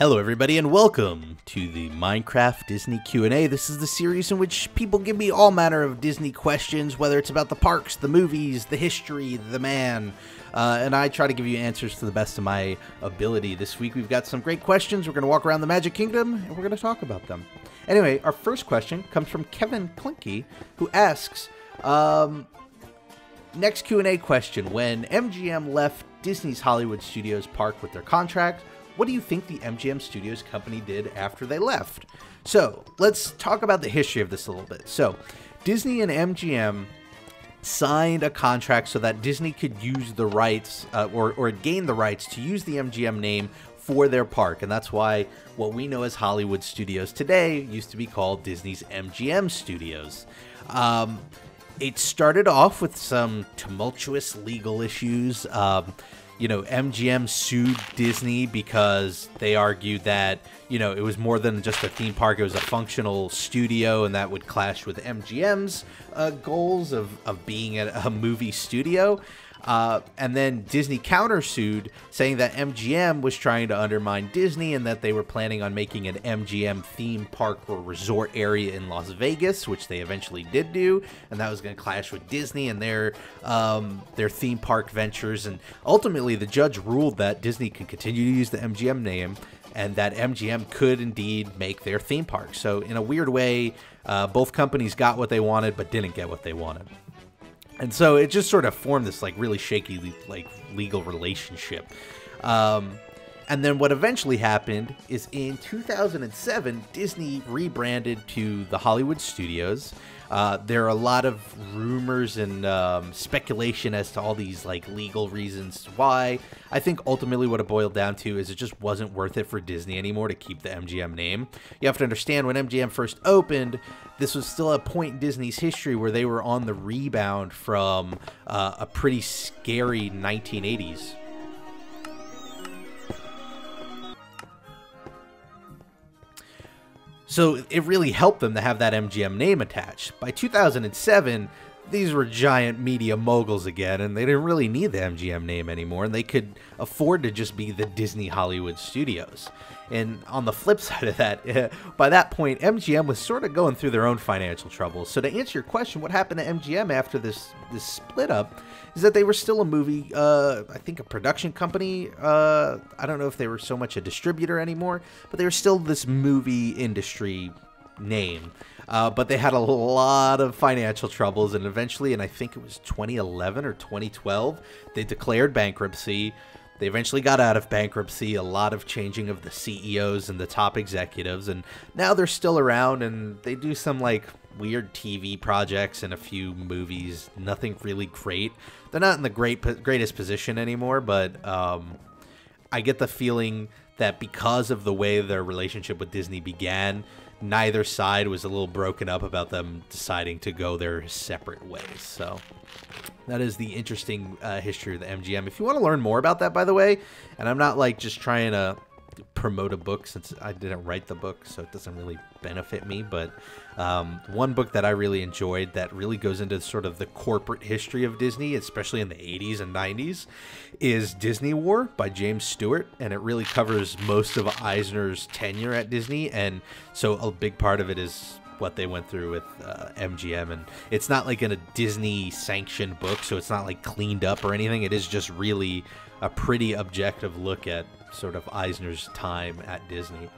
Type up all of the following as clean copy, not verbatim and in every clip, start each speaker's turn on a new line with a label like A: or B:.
A: Hello everybody and welcome to the Minecraft Disney Q&A. This is the series in which people give me all manner of Disney questions, whether it's about the parks, the movies, the history, the man, and I try to give you answers to the best of my ability. This week we've got some great questions. We're going to walk around the Magic Kingdom and we're going to talk about them. Anyway, our first question comes from Kevin Clinky, who asks, next Q&A question, when MGM left Disney's Hollywood Studios park with their contract, what do you think the MGM Studios company did after they left? So, let's talk about the history of this a little bit. So, Disney and MGM signed a contract so that Disney could use the rights, or gain the rights to use the MGM name for their park. And that's why what we know as Hollywood Studios today used to be called Disney's MGM Studios. It started off with some tumultuous legal issues. You know, MGM sued Disney because they argued that, you know, it was more than just a theme park. It was a functional studio, and that would clash with MGM's goals of being a movie studio. And then Disney countersued, saying that MGM was trying to undermine Disney and that they were planning on making an MGM theme park or resort area in Las Vegas, which they eventually did do, and that was going to clash with Disney and their theme park ventures. And ultimately, the judge ruled that Disney could continue to use the MGM name and that MGM could indeed make their theme park. So in a weird way, both companies got what they wanted but didn't get what they wanted. And so it just sort of formed this like really shaky like legal relationship. And then what eventually happened is in 2007, Disney rebranded to the Hollywood Studios. There are a lot of rumors and speculation as to all these like legal reasons why. I think ultimately what it boiled down to is it just wasn't worth it for Disney anymore to keep the MGM name. You have to understand, when MGM first opened, this was still a point in Disney's history where they were on the rebound from a pretty scary 1980s. So it really helped them to have that MGM name attached. By 2007, these were giant media moguls again, and they didn't really need the MGM name anymore, and they could afford to just be the Disney Hollywood Studios. And on the flip side of that, by that point, MGM was sort of going through their own financial troubles. So to answer your question, what happened to MGM after this split up is that they were still a movie, I think a production company. I don't know if they were so much a distributor anymore, but they were still this movie industry name. But they had a lot of financial troubles, and eventually, and I think it was 2011 or 2012, they declared bankruptcy. They eventually got out of bankruptcy, a lot of changing of the CEOs and the top executives, and now they're still around, and they do some like weird TV projects and a few movies. Nothing really great. They're not in the greatest position anymore, but I get the feeling that because of the way their relationship with Disney began, neither side was a little broken up about them deciding to go their separate ways. So that is the interesting history of the MGM. If you want to learn more about that, by the way, and I'm not like just trying to promote a book since I didn't write the book, so it doesn't really benefit me, but one book that I really enjoyed that really goes into sort of the corporate history of Disney, especially in the 80s and 90s, is Disney War by James Stewart, and it really covers most of Eisner's tenure at Disney, and so a big part of it is what they went through with MGM. And it's not like in a Disney sanctioned book, so it's not like cleaned up or anything. It is just really a pretty objective look at sort of Eisner's time at Disney.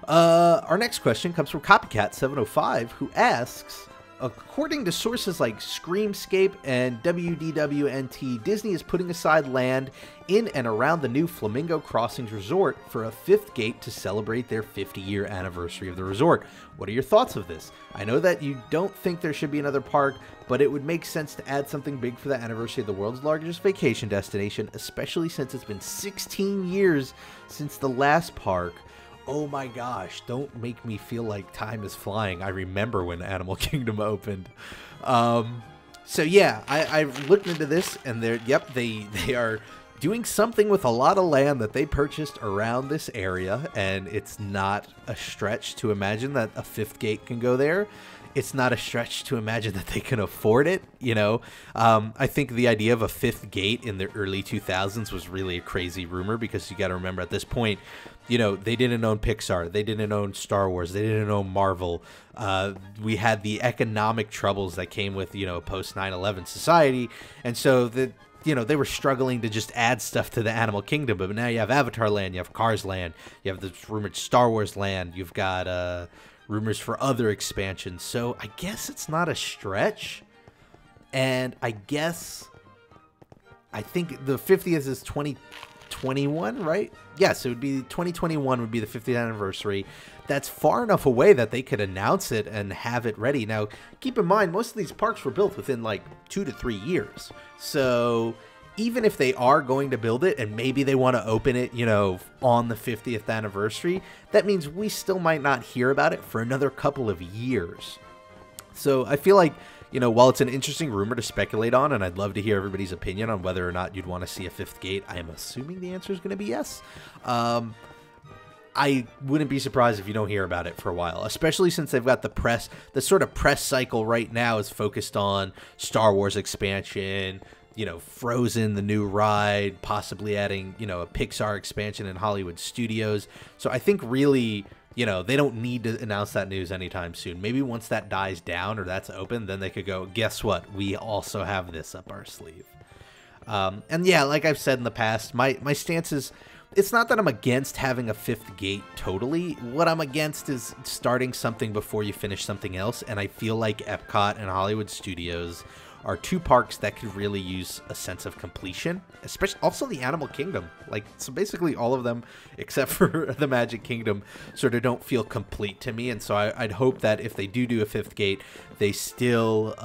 A: Our next question comes from Copycat705, who asks, according to sources like Screamscape and WDWNT, Disney is putting aside land in and around the new Flamingo Crossings Resort for a fifth gate to celebrate their 50-year anniversary of the resort. What are your thoughts of this? I know that you don't think there should be another park, but it would make sense to add something big for the anniversary of the world's largest vacation destination, especially since it's been 16 years since the last park. Oh my gosh, don't make me feel like time is flying. I remember when Animal Kingdom opened. So yeah, I've looked into this, and they are doing something with a lot of land that they purchased around this area, and it's not a stretch to imagine that a fifth gate can go there. it's not a stretch to imagine that they can afford it. I think the idea of a fifth gate in the early 2000s was really a crazy rumor, because you got to remember at this point, they didn't own Pixar, they didn't own Star Wars, they didn't own Marvel. We had the economic troubles that came with, post 9/11 society. And so they were struggling to just add stuff to the animal kingdom. But now you have Avatar Land, you have Cars Land, you have this rumored Star Wars Land, you've got rumors for other expansions. So I guess it's not a stretch. And I think the 50th is 2021, right? Yes, it would be 2021 would be the 50th anniversary. That's far enough away that they could announce it and have it ready. Now, keep in mind, most of these parks were built within like 2 to 3 years. So even if they are going to build it and maybe they want to open it, on the 50th anniversary, that means we still might not hear about it for another couple of years. So I feel like, while it's an interesting rumor to speculate on, and I'd love to hear everybody's opinion on whether or not you'd want to see a fifth gate, I am assuming the answer is going to be yes. I wouldn't be surprised if you don't hear about it for a while, especially since they've got the sort of press cycle right now is focused on Star Wars expansion, Frozen, the new ride, possibly adding, a Pixar expansion in Hollywood studios. So I think really, they don't need to announce that news anytime soon. Maybe once that dies down or that's open, then they could go, guess what? We also have this up our sleeve. And yeah, like I've said in the past, my stance is, it's not that I'm against having a fifth gate totally. What I'm against is starting something before you finish something else. And I feel like Epcot and Hollywood Studios are two parks that could really use a sense of completion, especially also the Animal Kingdom. So basically all of them, except for the Magic Kingdom, sort of don't feel complete to me. And so I'd hope that if they do a fifth gate, they still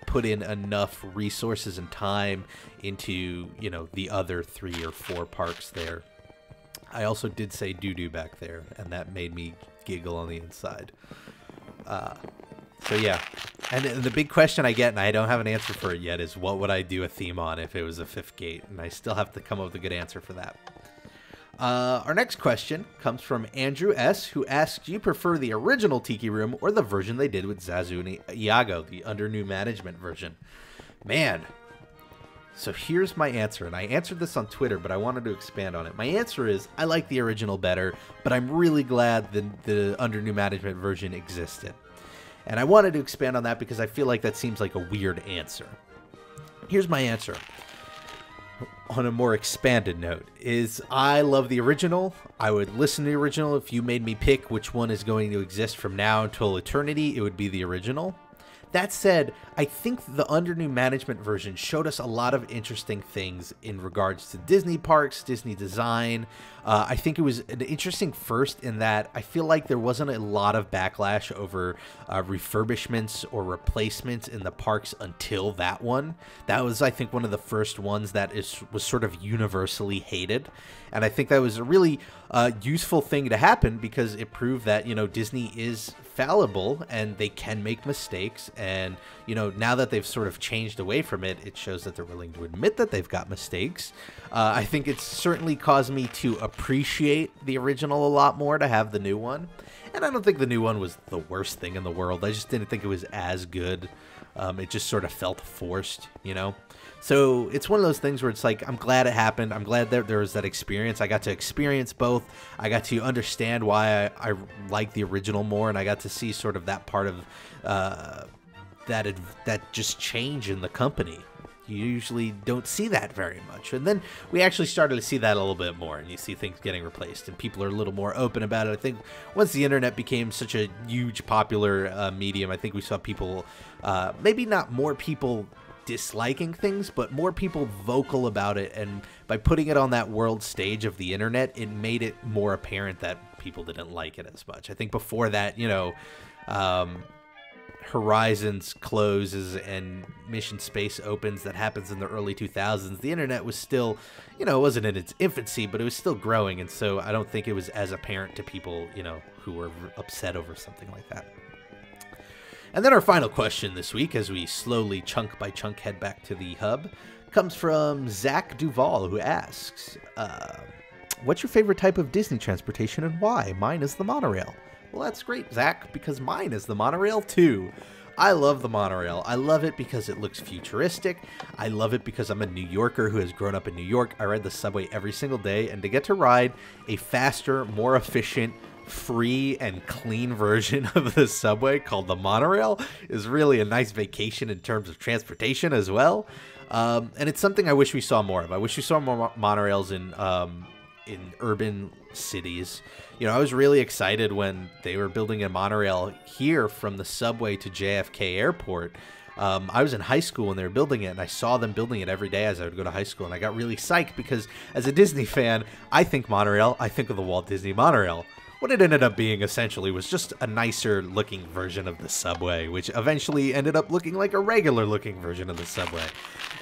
A: put in enough resources and time into, the other 3 or 4 parks there. I also did say doo-doo back there, and that made me giggle on the inside. So yeah, and the big question I get, and I don't have an answer for it yet, is what would I do a theme on if it was a fifth gate? And I still have to come up with a good answer for that. Our next question comes from Andrew S., who asks, do you prefer the original Tiki Room or the version they did with Zazu and Iago, the under new management version? Man, so here's my answer, and I answered this on Twitter, but I wanted to expand on it. My answer is, I like the original better, but I'm really glad the under new management version existed. And I wanted to expand on that because I feel like that seems like a weird answer. Here's my answer. On a more expanded note, is I love the original. I would listen to the original. If you made me pick which one is going to exist from now until eternity, it would be the original. That said, I think the under new management version showed us a lot of interesting things in regards to Disney parks, Disney design. I think it was an interesting first in that I feel like there wasn't a lot of backlash over refurbishments or replacements in the parks until that one. That was, I think, one of the first ones that was sort of universally hated. And I think that was a really useful thing to happen because it proved that, Disney is fallible and they can make mistakes. And, now that they've sort of changed away from it, it shows that they're willing to admit that they've got mistakes. I think it's certainly caused me to appreciate the original a lot more to have the new one. And I don't think the new one was the worst thing in the world. I just didn't think it was as good. It just sort of felt forced, So it's one of those things where it's like, I'm glad it happened. I'm glad that there was that experience. I got to experience both. I got to understand why I like the original more, and I got to see sort of that part of that just change in the company. You usually don't see that very much. And then we actually started to see that a little bit more, and you see things getting replaced, and people are a little more open about it. I think once the internet became such a huge popular medium, I think we saw people, maybe not more people disliking things, but more people vocal about it. And by putting it on that world stage of the internet, it made it more apparent that people didn't like it as much. I think before that, Horizons closes and Mission Space opens, that happens in the early 2000s. The internet was still, it wasn't in its infancy, but it was still growing. And so I don't think it was as apparent to people, who were upset over something like that. And then our final question this week, as we slowly chunk by chunk head back to the hub, comes from Zach Duval, who asks, what's your favorite type of Disney transportation and why? Mine is the monorail. Well, that's great, Zach, because mine is the monorail too. I love the monorail. I love it because it looks futuristic. I love it because I'm a New Yorker who has grown up in New York. I ride the subway every single day, and to get to ride a faster, more efficient, free, and clean version of the subway called the monorail is really a nice vacation in terms of transportation as well. And it's something I wish we saw more of. I wish we saw more monorails in urban cities. You know, I was really excited when they were building a monorail here from the subway to JFK Airport. I was in high school when they were building it, and I saw them building it every day as I would go to high school, and I got really psyched because as a Disney fan, I think monorail, I think of the Walt Disney monorail. What it ended up being essentially was just a nicer looking version of the subway, which eventually ended up looking like a regular looking version of the subway.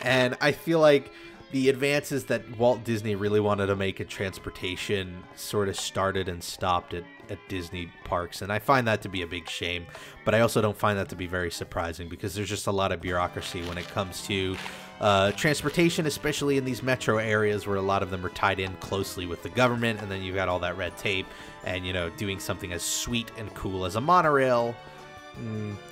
A: And I feel like the advances that Walt Disney really wanted to make in transportation sort of started and stopped at Disney parks, and I find that to be a big shame, but I also don't find that to be very surprising because there's just a lot of bureaucracy when it comes to transportation, especially in these metro areas where a lot of them are tied in closely with the government, and then you've got all that red tape, and, you know, doing something as sweet and cool as a monorail,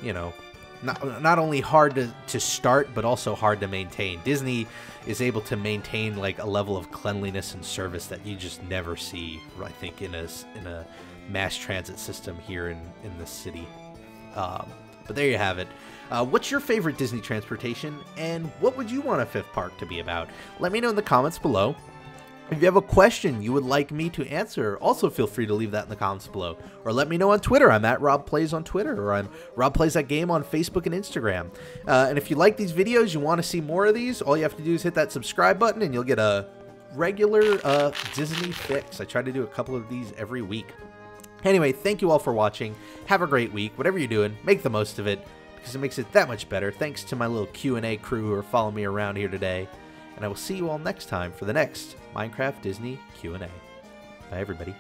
A: you know, not only hard to start, but also hard to maintain. Disney is able to maintain like a level of cleanliness and service that you just never see, I think, in a mass transit system here in the city. But there you have it. What's your favorite Disney transportation, and what would you want a fifth park to be about? Let me know in the comments below. If you have a question you would like me to answer, also feel free to leave that in the comments below. Or let me know on Twitter. I'm at RobPlays on Twitter, or I'm RobPlaysThatGame on Facebook and Instagram. And if you like these videos, you want to see more of these, all you have to do is hit that subscribe button and you'll get a regular Disney fix. I try to do a couple of these every week. Anyway, thank you all for watching. Have a great week. Whatever you're doing, make the most of it, because it makes it that much better. Thanks to my little Q&A crew who are following me around here today. And I will see you all next time for the next Minecraft Disney Q&A. Bye, everybody.